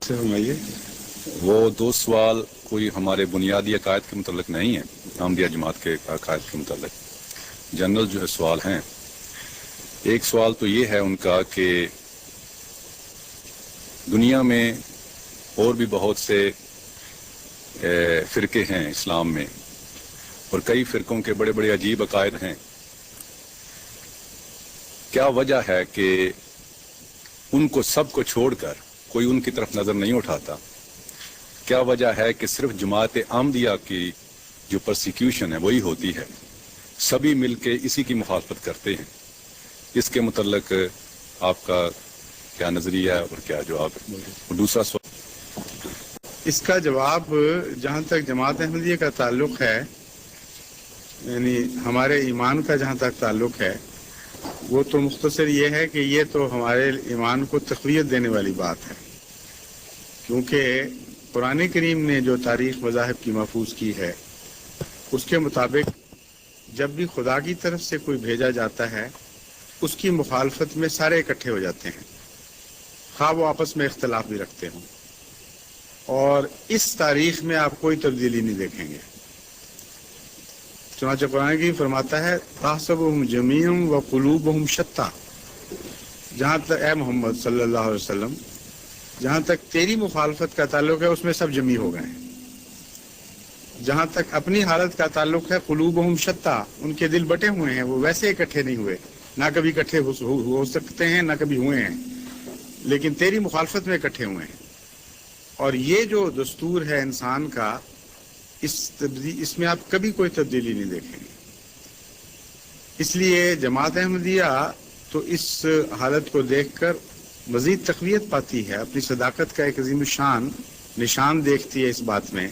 سے فرمائیے۔ وہ دو سوال کوئی ہمارے بنیادی عقائد کے متعلق نہیں ہیں، احمدیہ جماعت کے عقائد کے متعلق جنرل جو ہے سوال ہیں۔ ایک سوال تو یہ ہے ان کا کہ دنیا میں اور بھی بہت سے فرقے ہیں اسلام میں، اور کئی فرقوں کے بڑے بڑے عجیب عقائد ہیں۔ کیا وجہ ہے کہ ان کو سب کو چھوڑ کر کوئی ان کی طرف نظر نہیں اٹھاتا؟ کیا وجہ ہے کہ صرف جماعت احمدیہ کی جو پرسیکیوشن ہے وہی ہوتی ہے، سبھی مل کے اسی کی مخالفت کرتے ہیں؟ اس کے متعلق آپ کا کیا نظریہ ہے اور کیا جواب ہے؟ اور دوسرا سوال، اس کا جواب جہاں تک جماعت احمدیہ کا تعلق ہے، یعنی ہمارے ایمان کا جہاں تک تعلق ہے، وہ تو مختصر یہ ہے کہ یہ تو ہمارے ایمان کو تقویت دینے والی بات ہے، کیونکہ قرآن کریم نے جو تاریخ مذاہب کی محفوظ کی ہے اس کے مطابق جب بھی خدا کی طرف سے کوئی بھیجا جاتا ہے اس کی مخالفت میں سارے اکٹھے ہو جاتے ہیں، خواہ وہ آپس میں اختلاف بھی رکھتے ہوں، اور اس تاریخ میں آپ کوئی تبدیلی نہیں دیکھیں گے۔ چنانچہ قرآن کی فرماتا ہے تحسبهم جميعا وقلوبهم شتى، جہاں تک اے محمد صلی اللہ علیہ وسلم جہاں تک تیری مخالفت کا تعلق ہے اس میں سب جمع ہو گئے ہیں، جہاں تک اپنی حالت کا تعلق ہے قلوبهم شتى، ان کے دل بٹے ہوئے ہیں، وہ ویسے اکٹھے نہیں ہوئے، نہ کبھی اکٹھے ہو سکتے ہیں نہ کبھی ہوئے ہیں، لیکن تیری مخالفت میں اکٹھے ہوئے ہیں۔ اور یہ جو دستور ہے انسان کا، اس میں آپ کبھی کوئی تبدیلی نہیں دیکھیں گے۔ اس لیے جماعت احمدیہ تو اس حالت کو دیکھ کر مزید تقویت پاتی ہے، اپنی صداقت کا ایک عظیم الشان نشان دیکھتی ہے اس بات میں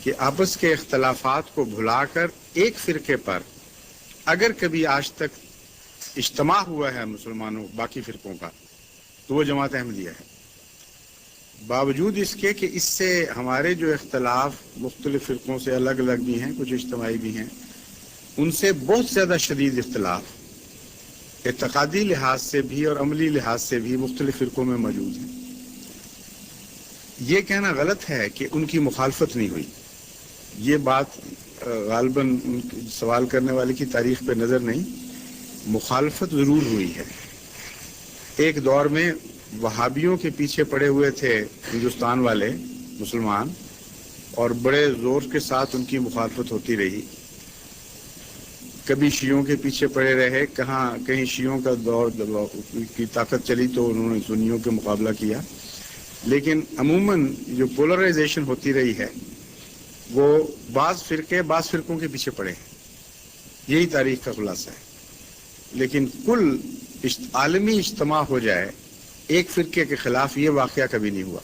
کہ آپس کے اختلافات کو بھلا کر ایک فرقے پر اگر کبھی آج تک اجتماع ہوا ہے مسلمانوں باقی فرقوں کا تو وہ جماعت احمدیہ ہے، باوجود اس کے کہ اس سے ہمارے جو اختلاف مختلف فرقوں سے الگ الگ بھی ہیں، کچھ اجتماعی بھی ہیں، ان سے بہت زیادہ شدید اختلاف اعتقادی لحاظ سے بھی اور عملی لحاظ سے بھی مختلف فرقوں میں موجود ہیں۔ یہ کہنا غلط ہے کہ ان کی مخالفت نہیں ہوئی، یہ بات غالباً سوال کرنے والے کی تاریخ پہ نظر نہیں، مخالفت ضرور ہوئی ہے۔ ایک دور میں وہابیوں کے پیچھے پڑے ہوئے تھے ہندوستان والے مسلمان، اور بڑے زور کے ساتھ ان کی مخالفت ہوتی رہی، کبھی شیعوں کے پیچھے پڑے رہے، کہیں شیعوں کا دور کی طاقت چلی تو انہوں نے سنیوں کے مقابلہ کیا، لیکن عموماً جو پولرائزیشن ہوتی رہی ہے وہ بعض فرقوں کے پیچھے پڑے ہیں، یہی تاریخ کا خلاصہ ہے۔ لیکن کل عالمی اجتماع ہو جائے ایک فرقے کے خلاف، یہ واقعہ کبھی نہیں ہوا۔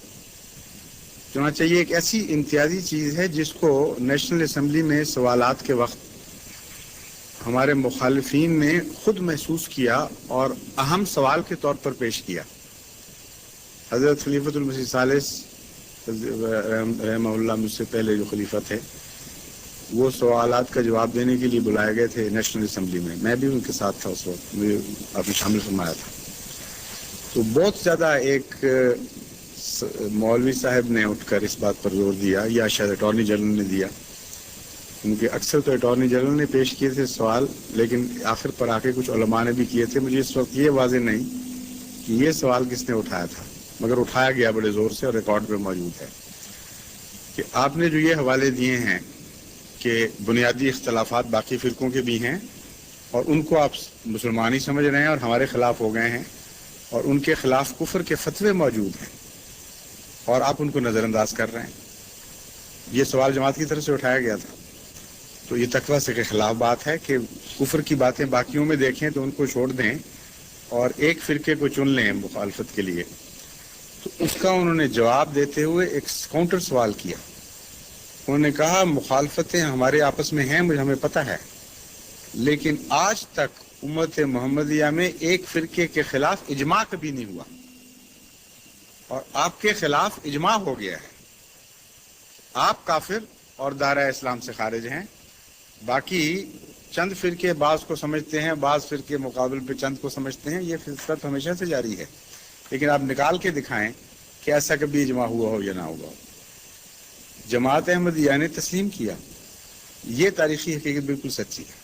چنانچہ یہ ایک ایسی امتیازی چیز ہے جس کو نیشنل اسمبلی میں سوالات کے وقت ہمارے مخالفین نے خود محسوس کیا اور اہم سوال کے طور پر پیش کیا۔ حضرت خلیفۃ المسیح ثالث رحمہ اللہ، مجھ سے پہلے جو خلیفہ تھے، وہ سوالات کا جواب دینے کے لیے بلائے گئے تھے نیشنل اسمبلی میں، میں بھی ان کے ساتھ تھا اس وقت، مجھے آپ نے شامل فرمایا تھا۔ تو بہت زیادہ ایک مولوی صاحب نے اٹھ کر اس بات پر زور دیا، یا شاید اٹارنی جنرل نے دیا، کیونکہ اکثر تو اٹارنی جنرل نے پیش کیے تھے سوال، لیکن آخر پر آ کے کچھ علماء نے بھی کیے تھے۔ مجھے اس وقت یہ واضح نہیں کہ یہ سوال کس نے اٹھایا تھا، مگر اٹھایا گیا بڑے زور سے اور ریکارڈ پہ موجود ہے کہ آپ نے جو یہ حوالے دیے ہیں کہ بنیادی اختلافات باقی فرقوں کے بھی ہیں اور ان کو آپ مسلمان ہی سمجھ رہے ہیں اور ہمارے خلاف ہو گئے ہیں، اور ان کے خلاف کفر کے فتوے موجود ہیں اور آپ ان کو نظر انداز کر رہے ہیں۔ یہ سوال جماعت کی طرف سے اٹھایا گیا تھا، تو یہ تقویٰ سے کے خلاف بات ہے کہ کفر کی باتیں باقیوں میں دیکھیں تو ان کو چھوڑ دیں اور ایک فرقے کو چن لیں مخالفت کے لیے۔ تو اس کا انہوں نے جواب دیتے ہوئے ایک کاؤنٹر سوال کیا، انہوں نے کہا مخالفتیں ہمارے آپس میں ہیں، مجھے ہمیں پتہ ہے، لیکن آج تک امت محمدیہ میں ایک فرقے کے خلاف اجماع کبھی نہیں ہوا، اور آپ کے خلاف اجماع ہو گیا ہے، آپ کافر اور دائرہ اسلام سے خارج ہیں۔ باقی چند فرقے بعض کو سمجھتے ہیں، بعض فرقے مقابل پہ چند کو سمجھتے ہیں، یہ فلسفہ ہمیشہ سے جاری ہے، لیکن آپ نکال کے دکھائیں کہ ایسا کبھی اجماع ہوا ہو یا نہ ہوا ہو. جماعت احمدیہ نے تسلیم کیا. یہ تاریخی حقیقت بالکل سچی ہے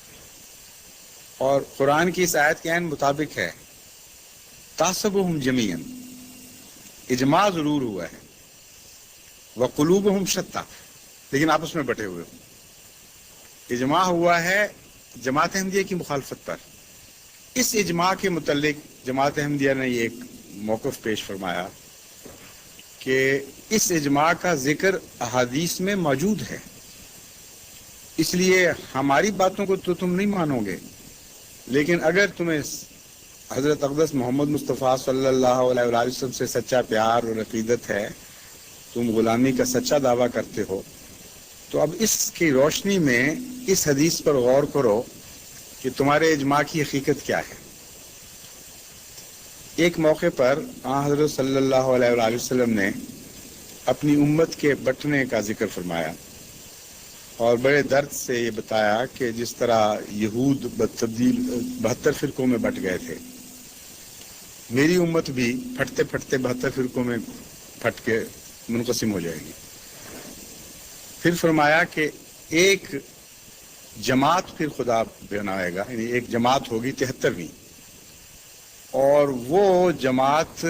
اور قرآن کی اس آیت کے عین مطابق ہے. تحسبهم جمیعا، اجماع ضرور ہوا ہے، وقلوبهم شتیٰ، لیکن آپس میں بٹے ہوئے ہوں. اجماع ہوا ہے جماعت احمدیہ کی مخالفت پر. اس اجماع کے متعلق جماعت احمدیہ نے یہ ایک موقف پیش فرمایا کہ اس اجماع کا ذکر احادیث میں موجود ہے، اس لیے ہماری باتوں کو تو تم نہیں مانو گے، لیکن اگر تمہیں حضرت اقدس محمد مصطفیٰ صلی اللہ علیہ وآلہ وسلم سے سچا پیار اور عقیدت ہے، تم غلامی کا سچا دعویٰ کرتے ہو، تو اب اس کی روشنی میں اس حدیث پر غور کرو کہ تمہارے اجماع کی حقیقت کیا ہے. ایک موقع پر حضرت صلی اللہ علیہ وآلہ وسلم نے اپنی امت کے بٹنے کا ذکر فرمایا اور بڑے درد سے یہ بتایا کہ جس طرح یہود بتبدیل 72 فرقوں میں بٹ گئے تھے، میری امت بھی پھٹتے پھٹتے 72 فرقوں میں پھٹ کے منقسم ہو جائے گی. پھر فرمایا کہ ایک جماعت پھر خدا بنائے گا، یعنی ایک جماعت ہوگی 73ویں، اور وہ جماعت،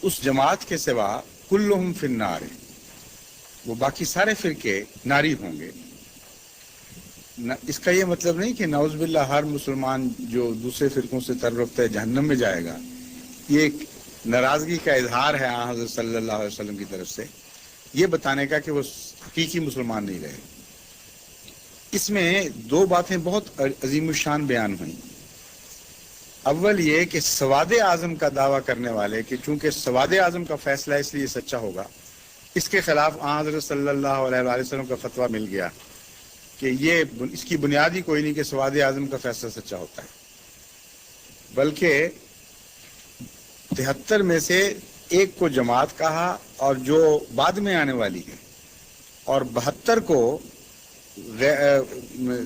اس جماعت کے سوا کلہم فی النار، وہ باقی سارے فرقے ناری ہوں گے. اس کا یہ مطلب نہیں کہ نعوذ باللہ ہر مسلمان جو دوسرے فرقوں سے تعلق ہے جہنم میں جائے گا. یہ ایک ناراضگی کا اظہار ہے حضرت صلی اللہ علیہ وسلم کی طرف سے، یہ بتانے کا کہ وہ حقیقی مسلمان نہیں رہے. اس میں دو باتیں بہت عظیم الشان بیان ہوئیں. اول یہ کہ سواد اعظم کا دعویٰ کرنے والے کہ چونکہ سواد اعظم کا فیصلہ اس لیے سچا ہوگا، اس کے خلاف حضرت صلی اللہ علیہ وآلہ وسلم کا فتویٰ مل گیا کہ یہ اس کی بنیاد ہی کوئی نہیں کہ سواد اعظم کا فیصلہ سچا ہوتا ہے، بلکہ 73 میں سے ایک کو جماعت کہا اور جو بعد میں آنے والی ہے، اور 72 کو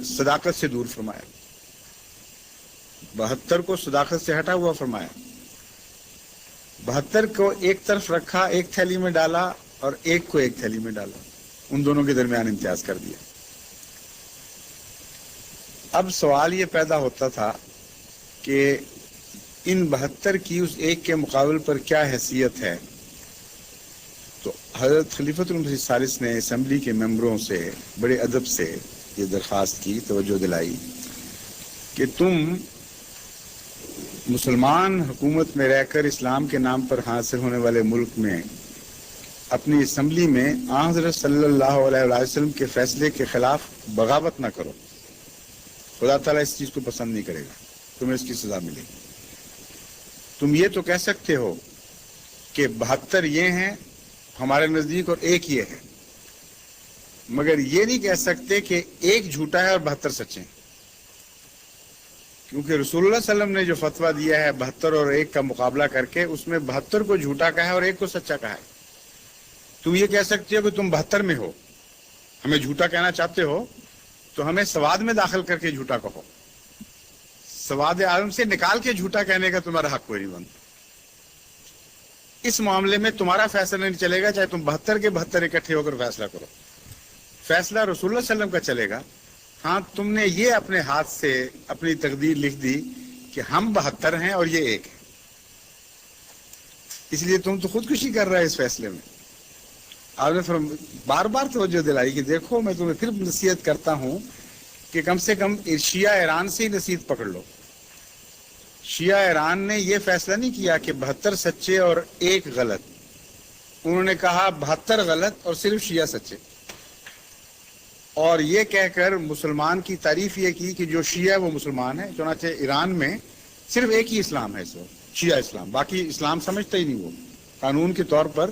صداقت سے دور فرمایا، 72 کو صداقت سے ہٹا ہوا فرمایا. 72 کو ایک طرف رکھا، ایک تھیلی میں ڈالا، اور ایک کو ایک تھیلی میں ڈالا، ان دونوں کے درمیان امتیاز کر دیا. اب سوال یہ پیدا ہوتا تھا کہ ان 72 کی اس ایک کے مقابل پر کیا حیثیت ہے. تو حضرت خلیفۃ المسیح الثالث نے اسمبلی کے ممبروں سے بڑے ادب سے یہ درخواست کی، توجہ دلائی کہ تم مسلمان حکومت میں رہ کر اسلام کے نام پر حاصل ہونے والے ملک میں اپنی اسمبلی میں حضرت صلی اللہ علیہ وسلم کے فیصلے کے خلاف بغاوت نہ کرو. خدا تعالیٰ اس چیز کو پسند نہیں کرے گا، تمہیں اس کی سزا ملے گی. تم یہ تو کہہ سکتے ہو کہ 72 یہ ہیں ہمارے نزدیک اور ایک یہ ہے، مگر یہ نہیں کہہ سکتے کہ ایک جھوٹا ہے اور 72 سچے ہیں، کیونکہ رسول اللہ صلی اللہ علیہ وسلم نے جو فتویٰ دیا ہے 72 اور ایک کا مقابلہ کر کے، اس میں 72 کو جھوٹا کہا ہے اور ایک کو سچا کہا ہے. تم یہ کہہ سکتے ہو کہ تم 72 میں ہو، ہمیں جھوٹا کہنا چاہتے ہو تو ہمیں سواد میں داخل کر کے جھوٹا کہو، سواد عالم سے نکال کے جھوٹا کہنے کا تمہارا حق کوئی نہیں بنتا. اس معاملے میں تمہارا فیصلہ نہیں چلے گا، چاہے تم 72 کے 72 اکٹھے ہو کر فیصلہ کرو، فیصلہ رسول اللہ صلی اللہ علیہ وسلم کا چلے گا. ہاں تم نے یہ اپنے ہاتھ سے اپنی تقدیر لکھ دی کہ ہم 72 ہیں اور یہ ایک ہے، اس لیے تم تو خودکشی کر رہے ہیں اس فیصلے میں. آپ نے بار بار توجہ دلائی کہ دیکھو میں تمہیں پھر نصیحت کرتا ہوں کہ کم سے کم شیعہ ایران سے ہی نصیحت پکڑ لو. شیعہ ایران نے یہ فیصلہ نہیں کیا کہ 72 سچے اور ایک غلط، انہوں نے کہا 72 غلط اور صرف شیعہ سچے، اور یہ کہہ کر مسلمان کی تعریف یہ کی کہ جو شیعہ ہے وہ مسلمان ہے. چنانچہ ایران میں صرف ایک ہی اسلام ہے، اس وقت شیعہ اسلام، باقی اسلام سمجھتا ہی نہیں. وہ قانون کے طور پر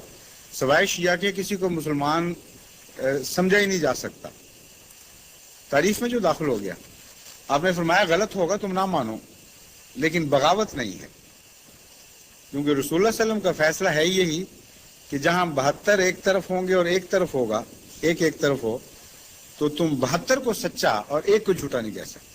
سوائے شیعہ کے کسی کو مسلمان سمجھا ہی نہیں جا سکتا. تعریف میں جو داخل ہو گیا، آپ نے فرمایا غلط ہوگا تم نہ مانو، لیکن بغاوت نہیں ہے، کیونکہ رسول اللہ صلی اللہ علیہ وسلم کا فیصلہ ہے یہی کہ جہاں 72 ایک طرف ہوں گے اور ایک طرف ہوگا، ایک طرف ہو، تو تم 72 کو سچا اور ایک کو جھوٹا نہیں کہہ سکتے.